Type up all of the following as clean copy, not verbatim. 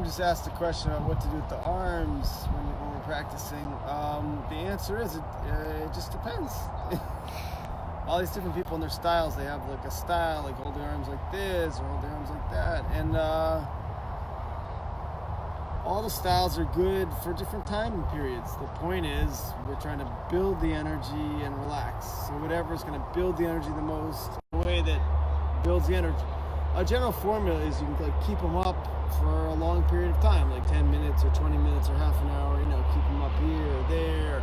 just asked a question about what to do with the arms when we're practicing. The answer is it just depends. All these different people and their styles, they have like a style, like hold the arms like this or hold the arms like that. And all the styles are good for different time periods. The point is we're trying to build the energy and relax. So whatever is going to build the energy the most, the way that builds the energy. A general formula is you can like keep them up for a long period of time, like 10 minutes or 20 minutes or half an hour, keep them up here or there.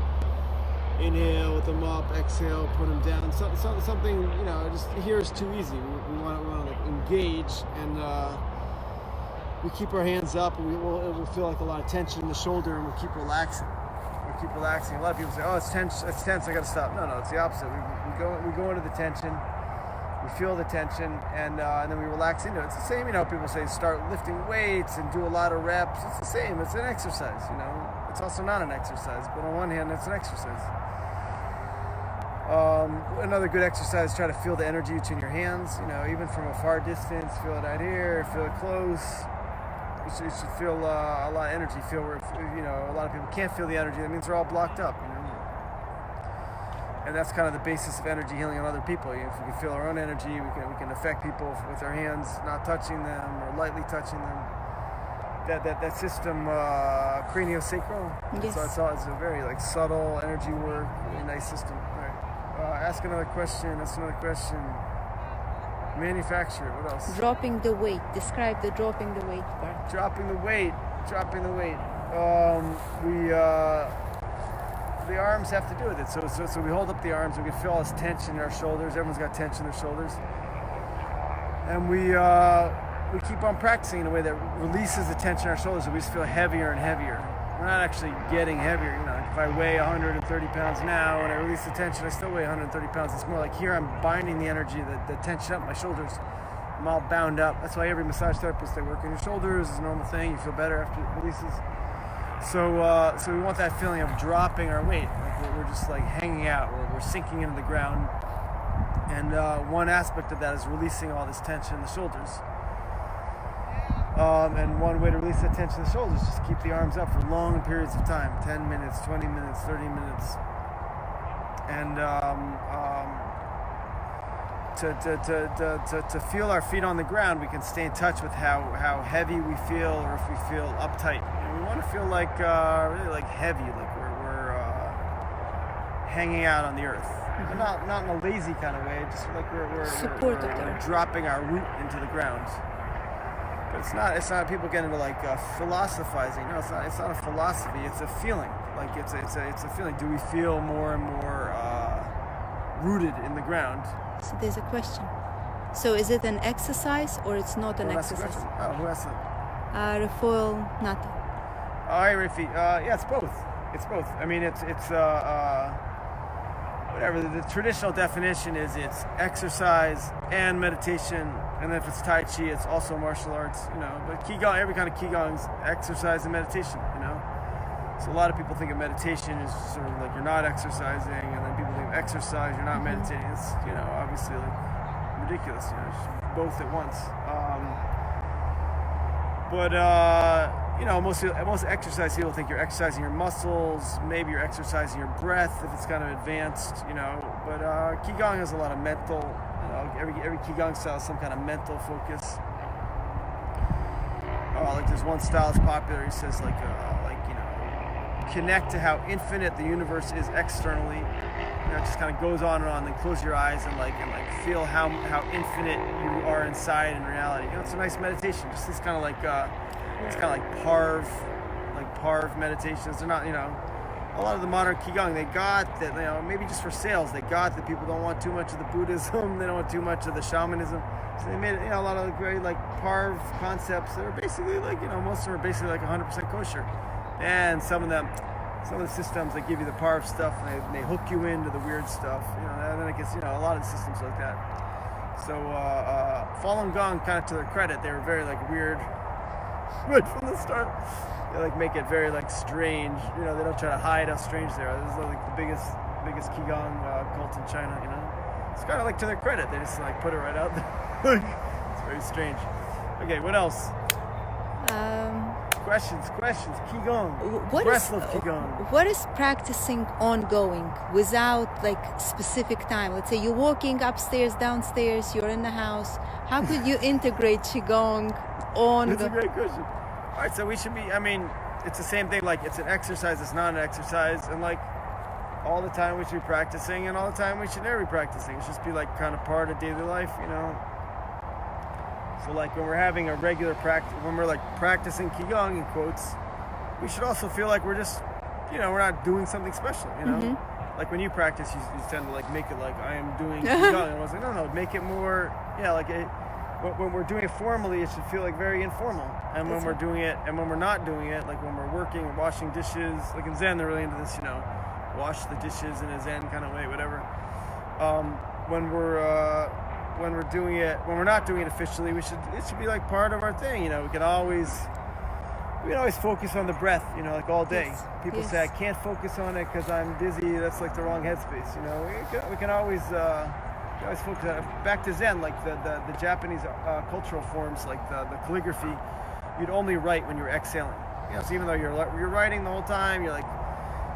Inhale with them up, exhale, put them down. Something, just here is too easy. We want to like engage, and we keep our hands up, and we'll feel like a lot of tension in the shoulder, and we'll keep relaxing. A lot of people say, "Oh, it's tense. I got to stop." No, it's the opposite. We go into the tension. We feel the tension, and then we relax into it. It's the same, people say start lifting weights and do a lot of reps. It's the same. It's an exercise, It's also not an exercise, but on one hand, it's an exercise. Another good exercise, try to feel the energy between your hands, even from a far distance. Feel it out here, feel it close. You should feel a lot of energy. Feel where, a lot of people can't feel the energy. That means they're all blocked up, And that's kind of the basis of energy healing on other people. If we can feel our own energy, we can affect people with our hands, not touching them or lightly touching them. That system, craniosacral. Yes. So it's a very subtle energy work, really nice system. All right. Ask another question. Manufacturer. What else? Dropping the weight. Describe the dropping the weight part. Dropping the weight. The arms have to do with it. So we hold up the arms. We can feel all this tension in our shoulders. Everyone's got tension in their shoulders, and we keep on practicing in a way that releases the tension in our shoulders. So we just feel heavier and heavier. We're not actually getting heavier. If I weigh 130 pounds now and I release the tension, I still weigh 130 pounds. It's more like here I'm binding the energy, the tension up my shoulders. I'm all bound up. That's why every massage therapist, they work on your shoulders. It's a normal thing. You feel better after it releases. So we want that feeling of dropping our weight. Like we're just hanging out. We're sinking into the ground. And one aspect of that is releasing all this tension in the shoulders. And one way to release that tension in the shoulders is just keep the arms up for long periods of time, 10 minutes, 20 minutes, 30 minutes. And to feel our feet on the ground, we can stay in touch with how heavy we feel, or if we feel uptight. And we want to feel really heavy, like we're hanging out on the earth. Mm-hmm. Not in a lazy kind of way, just like we're dropping our root into the ground. But it's not people get into philosophizing. No, it's not a philosophy. It's a feeling. It's a feeling. Do we feel more and more rooted in the ground? So there's a question. So is it an exercise or it's not an exercise? Oh, who asked that? Rafael Nata. Oh, hey, Rafi. Yeah, it's both. I mean, it's whatever. The traditional definition is it's exercise and meditation, and then if it's Tai Chi, it's also martial arts. But Qigong, every kind of Qigong is exercise and meditation. So a lot of people think of meditation as sort of like you're not exercising, and then people think of exercise, you're not meditating. It's obviously ridiculous. Just both at once. Most exercise people think you're exercising your muscles, maybe you're exercising your breath if it's kind of advanced, But Qigong has a lot of mental, every Qigong style has some kind of mental focus. There's one style that's popular. He says connect to how infinite the universe is externally. It just kind of goes on and on. Then close your eyes and feel how infinite you are inside in reality. It's a nice meditation. Just this kind of it's kind of like parv meditations. They're not, a lot of the modern Qigong, they got that, maybe just for sales, they got that people don't want too much of the Buddhism, they don't want too much of the shamanism. So they made a lot of very parv concepts that are basically most of them are basically 100% kosher. And some of the systems that give you the parv stuff, and they hook you into the weird stuff, and then it gets, a lot of the systems like that. So Falun Gong, kind of to their credit, they were very weird right from the start. They make it very strange. They don't try to hide how strange they are. This is the biggest Qigong cult in China. It's kind of to their credit. They just put it right out there. It's very strange. Okay, what else? Questions. Qigong. What is Breslev Qigong. what is practicing ongoing without like specific time? Let's say you're walking upstairs, downstairs, you're in the house. How could you integrate qigong on? That's a great question. All right, so we should be. I mean, it's the same thing. Like it's an exercise. It's not an exercise, and like all the time we should be practicing, and all the time we should never be practicing. It should just be like kind of part of daily life, you know. So like when we're having a regular practice, when we're like practicing qigong in quotes, we should also feel like we're just, you know, we're not doing something special, you know. Like when you practice, you tend to like make it like I am doing qigong, and I was like, no, make it more, yeah, like it. When we're doing it formally, it should feel like very informal. And when we're doing it, and when we're not doing it, like when we're working or washing dishes, like in Zen, they're really into this, you know, wash the dishes in a Zen kind of way, whatever. When we're doing it, when we're not doing it officially, it should be like part of our thing. You know, we can always focus on the breath. You know, like all day. Yes. People say I can't focus on it because I'm busy. That's like the wrong headspace. You know, we can always focus on it. Back to Zen, like the Japanese cultural forms, like the calligraphy, you'd only write when you're exhaling. You know, so even though you're writing the whole time, you're like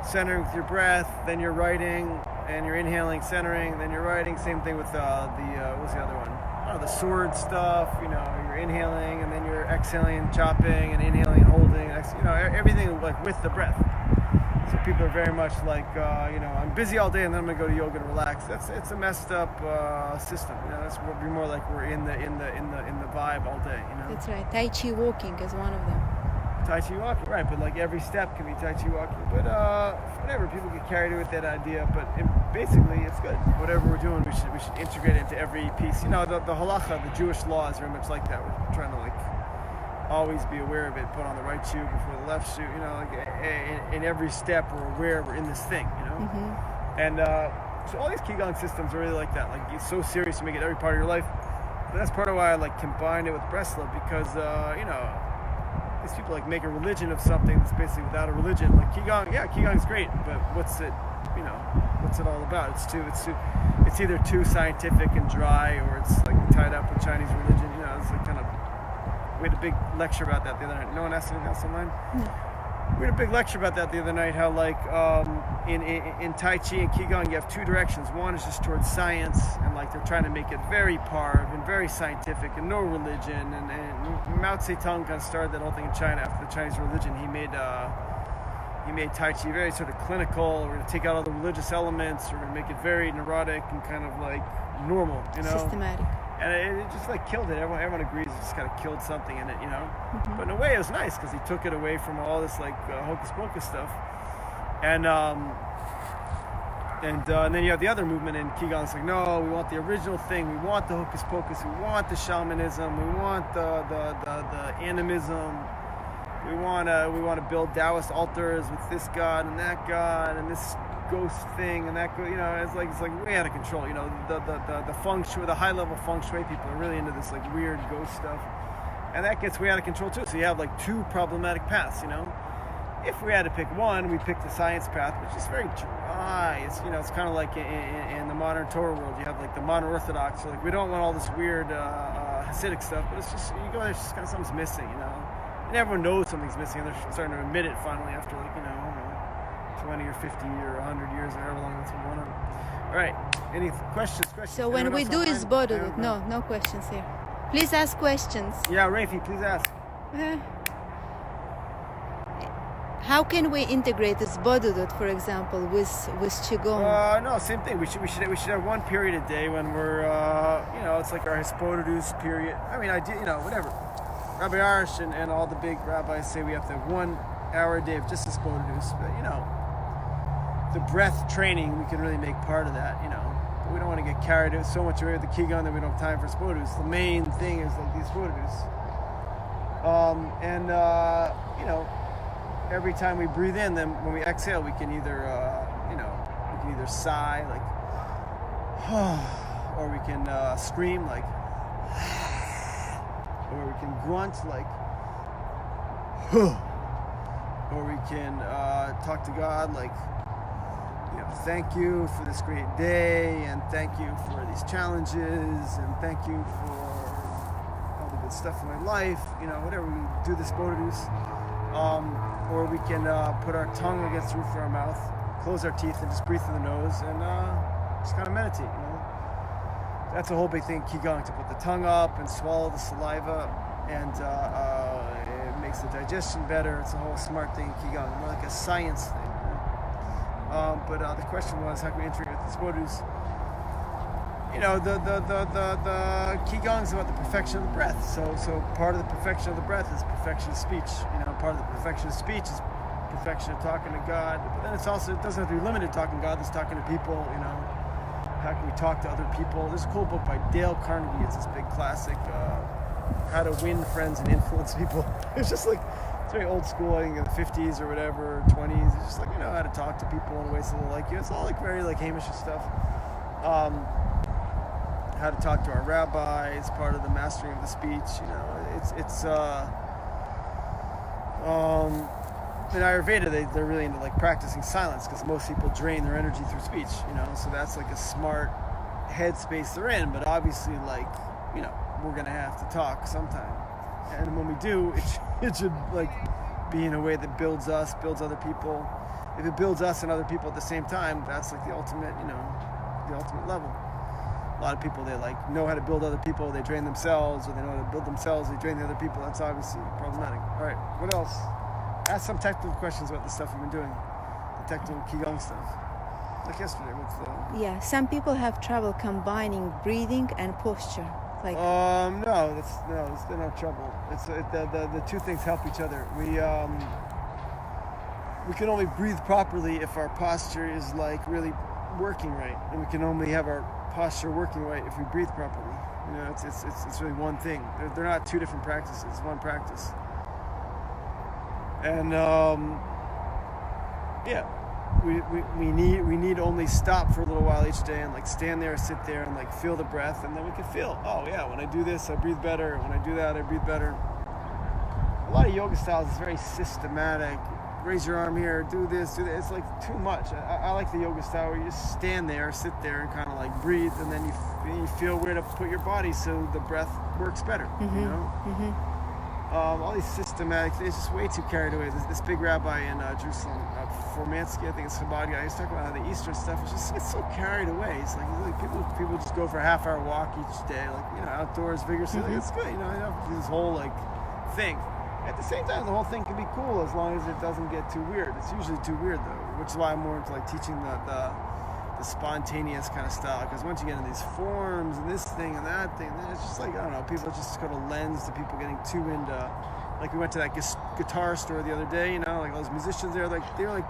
centering with your breath, then you're writing, and you're inhaling, centering, then you're writing. Same thing with what's the other one? Oh, the sword stuff. You know, you're inhaling, and then you're exhaling, chopping, and inhaling, and holding. You know, everything like with the breath. So people are very much like, you know, I'm busy all day, and then I'm gonna go to yoga to relax. It's a messed up system. You know, that's what be more like we're in the vibe all day. You know. That's right. Tai Chi walking is one of them. Tai Chi walking, right? But like every step can be Tai Chi walking. But whatever, people get carried away with that idea. But basically, it's good. Whatever we're doing, we should integrate it into every piece. You know, the halacha, the Jewish law is very much like that. We're trying to like always be aware of it. Put on the right shoe before the left shoe. You know, like in every step, we're aware we're in this thing. You know, and so all these qigong systems are really like that. Like it's so serious to make it every part of your life. But that's part of why I like combined it with Breslev because you know. These people like make a religion of something that's basically without a religion. Like qigong, yeah, qigong's great, but what's it, you know, what's it all about? It's either too scientific and dry, or it's like tied up with Chinese religion. You know, it's like kind of. We had a big lecture about that the other night. No one asked anything else online. We had a big lecture about that the other night. How like in Tai Chi and qigong, you have two directions. One is just towards science, and like they're trying to make it very parv and very scientific and no religion. And Mao Zedong kind of started that whole thing in China after the Chinese religion. He made Tai Chi very sort of clinical. We're going to take out all the religious elements. We're going to make it very neurotic and kind of like normal, you know. Systematic. And it just like killed it. Everyone agrees it just kind of killed something in it, you know. But in a way, it was nice because he took it away from all this like hocus pocus stuff. And then you have the other movement in qigong. It's like, no, we want the original thing. We want the hocus pocus. We want the shamanism. We want the animism. We want to build Taoist altars with this god and that god and this ghost thing and that, you know, it's like way out of control. You know, the feng shui, the high level feng shui people are really into this like weird ghost stuff, and that gets way out of control too. So you have like two problematic paths. You know, if we had to pick one, we pick the science path, which is very dry. It's, you know, it's kind of like in the modern Torah world, you have like the modern Orthodox. So like we don't want all this weird Hasidic stuff, but it's just, you go there, it's just kind of something's missing. You know, and everyone knows something's missing, and they're starting to admit it finally after like, you know, 20 or 50 or 100 years or however long that's been going on. All right. Any questions? So when we do is bodhidut, no questions here. Please ask questions. Yeah, Rafi, please ask. How can we integrate this bodhidut, for example, with qigong? No, same thing. We should have one period a day when we're you know, it's like our hispodidus period. I mean, you know, whatever. Rabbi Arush and all the big rabbis say we have to have 1 hour a day of just hispodidus, but you know, the breath training we can really make part of that, you know. But we don't want to get carried so much away with the qigong that we don't have time for hispodidus. The main thing is like these hispodidus. You know, every time we breathe in, then when we exhale, we can either, you know, we can either sigh like, or we can scream like, or we can grunt like, or we can talk to God like, you know, thank you for this great day, and thank you for these challenges, and thank you for all the good stuff in my life. You know, whatever we do this bodhidus. Or we can put our tongue against the roof of our mouth, close our teeth, and just breathe through the nose, and just kind of meditate. That's a whole big thing, Qigong, to put the tongue up and swallow the saliva, and it makes the digestion better. It's a whole smart thing, Qigong, more like a science thing. But the question was, how can we integrate with this modus? The Qigong is about the perfection of the breath. So part of the perfection of the breath is perfection of speech. Part of the perfection of speech is perfection of talking to God. But then it doesn't have to be limited to talking to God. It's talking to people. How can we talk to other people? There's a cool book by Dale Carnegie. It's this big classic, How to Win Friends and Influence People. It's just like, it's very old school, I think in the 50s or whatever, 20s. It's just like, how to talk to people in ways that they'll like you. It's all like very like Hamish stuff. How to talk to our rabbi is part of the mastering of the speech. In Ayurveda, they're really into like practicing silence, because most people drain their energy through speech. So that's like a smart headspace they're in. But obviously, we're gonna have to talk sometime, and when we do, it should like be in a way that builds us, builds other people. If it builds us and other people at the same time, that's like the ultimate, the ultimate level. A lot of people, they like know how to build other people, they drain themselves, or they know how to build themselves, they drain the other people. That's obviously problematic. All right, what else? Ask some technical questions about the stuff we've been doing, the technical Qigong stuff. Like yesterday with the... Yeah, some people have trouble combining breathing and posture. Like no, they're no trouble. It's the two things help each other. We can only breathe properly if our posture is like really working right, and we can only have our posture working right if we breathe properly. It's really one thing. They're not two different practices. It's one practice. And we need only stop for a little while each day and like stand there, sit there, and like feel the breath, and then we can feel, when I do this I breathe better, when I do that I breathe better. A lot of yoga styles is very systematic. Raise your arm here, do this, do that. It's like too much. I like the yoga style where you just stand there, sit there, and kind of like breathe, and then you feel where to put your body so the breath works better. All these systematic things, just way too carried away. This big rabbi in Jerusalem, Formansky, I think it's Chabad guy, he's talking about how the Eastern stuff is just gets so carried away. It's like people just go for a half-hour walk each day, outdoors vigorously. Like, it's good, you don't have to do this whole like thing. At the same time, the whole thing can be cool as long as it doesn't get too weird. It's usually too weird though, which is why I'm more into like teaching the spontaneous kind of style, because once you get into these forms and this thing and that thing, then it's just like, I don't know, people just got a lens to people getting too into, like we went to that guitar store the other day, like all those musicians there, like they were like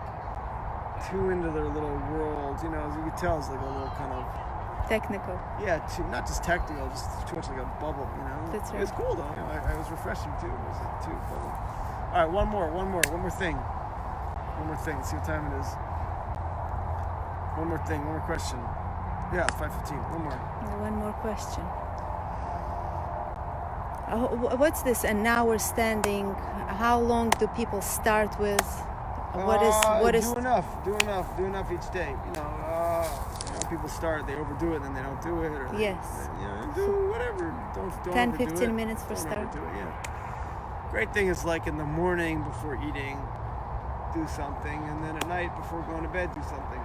too into their little world, as you could tell, it's like a little kind of technical. Yeah, not just technical, just too much like a bubble, That's right. It was cool though. It was refreshing too. It was like too bubble. All right, one more thing. Let's see what time it is. One more question. Yeah, it's 5:15. One more question. What's this? An hour standing? How long do people start with? What is? Do enough each day. People start, they overdo it, and then they don't do it. Or do whatever. Don't 10, overdo 15 it. minutes for Don't start. overdo it, yeah. Great thing is like in the morning before eating, do something, and then at night before going to bed, do something.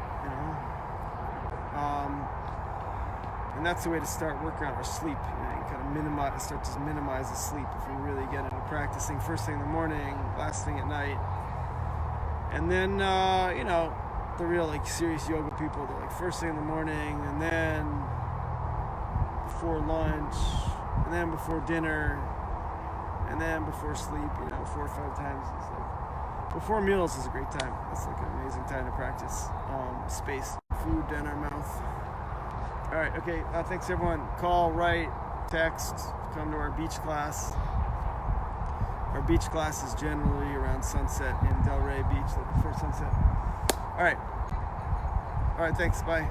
And that's the way to start working on our sleep. You kind of start to minimize the sleep if we really get into practicing first thing in the morning, last thing at night. And then, the real like serious yoga people, they're like first thing in the morning, and then before lunch, and then before dinner, and then before sleep, 4 or 5 times. It's like, before meals is a great time. It's like an amazing time to practice space, food in our mouth. All right, okay, thanks everyone. Call, write, text, come to our beach class. Our beach class is generally around sunset in Delray Beach, like before sunset. All right, thanks, bye.